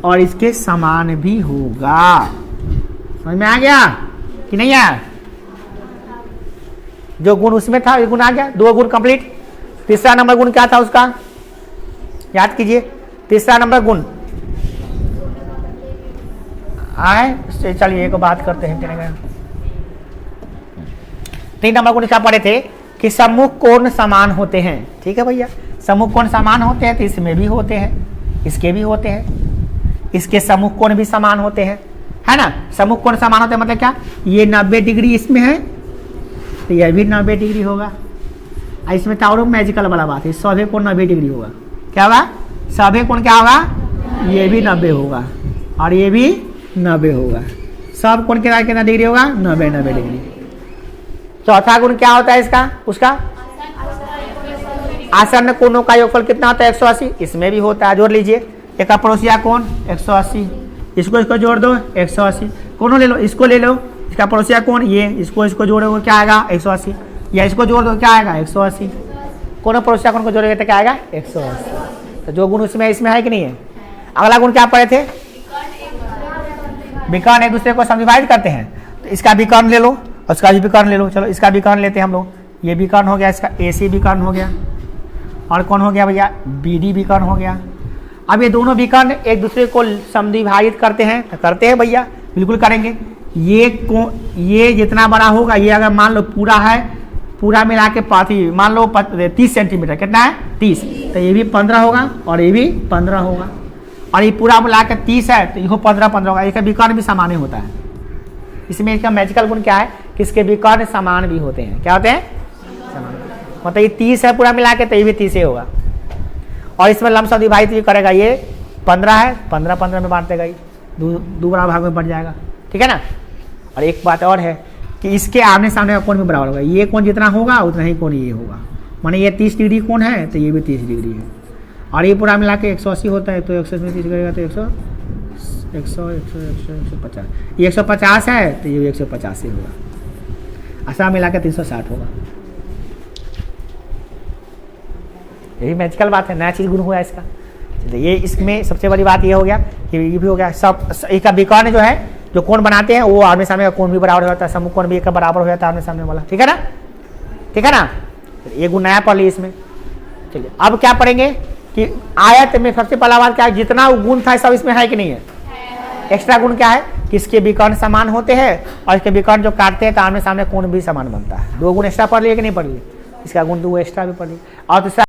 और इसके समान भी होगा। समझ में आ गया कि नहीं आया? जो गुण उसमें था ये गुण आ गया, 2 गुण कंप्लीट। तीसरा नंबर गुण क्या था उसका? याद कीजिए, तीसरा नंबर गुण आए। चलिए एक बात करते हैं, चलेगा। 3 नंबर गुण क्या पढ़े थे? कि सम्मुख कोण समान होते हैं, ठीक है भैया। सम्मुख कोण समान होते हैं तो इसमें भी होते हैं, इसके भी होते हैं, इसके सम्मुख कोण भी समान होते हैं, है ना। सम्मुख कोण समान होते हैं मतलब क्या? ये 90 डिग्री इसमें है तो यह भी 90 डिग्री होगा। इसमें तो और मैजिकल वाला बात है, सभी कोण 90 डिग्री होगा। क्या होगा? सभी कोण क्या होगा? ये भी 90 होगा और ये भी 90 होगा। सब कोण कितना डिग्री होगा? 90 डिग्री। चौथा गुण क्या होता है इसका? उसका आसन्न कोणों का योगफल कितना होता है? 180। इसमें भी होता है, जोड़ लीजिए। एक पड़ोसिया कोण 180, इसको जोड़ दो 180। कोनों ले लो, इसको ले लो, इसका पड़ोसिया कोण ये, इसको जोड़ोगे क्या आएगा? 180। या इसको जोड़ दो क्या आएगा? 180। कोनों पड़ोसिया कोण को जोड़ेंगे तो क्या आएगा? 180। तो जो गुण उसमें इसमें है कि नहीं है? अगला गुण क्या पढ़े थे? विकर्ण एक दूसरे को समविभाजित करते हैं। तो इसका विकर्ण ले लो और उसका भी विकर्ण ले लो। चलो इसका विकर्ण लेते हैं हम लोग। ये विकर्ण हो गया, इसका AC विकर्ण हो गया, और कौन हो गया भैया? BD विकर्ण हो गया। अब ये दोनों विकर्ण एक दूसरे को समविभाजित करते हैं तो करते हैं भैया, बिल्कुल करेंगे। ये जितना बड़ा होगा, ये अगर मान लो पूरा है, पूरा मिला के पाती मान लो 30 सेंटीमीटर, कितना है? 30। तो ये भी 15 होगा और ये भी 15 होगा, और ये पूरा मिला के 30 है तो ये 15 होगा। इसका विकर्ण भी समान ही होता है। इसमें इसका मैजिकल गुण क्या है? कि इसके विकर्ण समान भी होते हैं। क्या होते हैं? समान। मतलब ये 30 है पूरा मिला के तो ये भी 30 ही होगा, और इसमें लमसम विभाजित भी करेगा। ये 15 है, 15 में बांट देगा, ये दूसरा भाग में बढ़ जाएगा, ठीक है ना। और एक बात और है कि इसके आमने सामने का कोण भी बराबर होगा। ये कोण जितना होगा उतना ही कोण ये होगा। माने ये 30 डिग्री कोण है तो ये भी 30 डिग्री है, और ये पूरा मिला के 180 होता है। तो 180 में 30 करेगा तो 150। ये 150 है तो ये भी 150 ही होगा। ऐसा मिला के 360 होगा। यही मैजिकल बात है, नया चीज गुण हुआ इसका। ये इसमें सबसे बड़ी बात ये हो गया कि ये भी हो गया। सब एक विकर्ण जो है, जो कोण बनाते हैं वो आमने सामने का कोण भी बराबर हो जाता है, सम्मुख कोण भी एक बराबर हो जाता है आमने सामने वाला, ठीक है ना। ठीक है ना। ये गुण नया पढ़ ली इसमें। चलिए अब क्या पढ़ेंगे कि आयत में सबसे पहला बात क्या है? जितना गुण था सब इसमें है कि नहीं है? एक्स्ट्रा गुण क्या है? कि इसके विकर्ण समान होते हैं और इसके विकर्ण जो काटते हैं तो आमने सामने कोण भी समान बनता है। 2 गुण एक्स्ट्रा पढ़ लिए कि नहीं पढ़ लिए? इसका गुण 2 एक्स्ट्रा भी पढ़ लिए। और दूसरा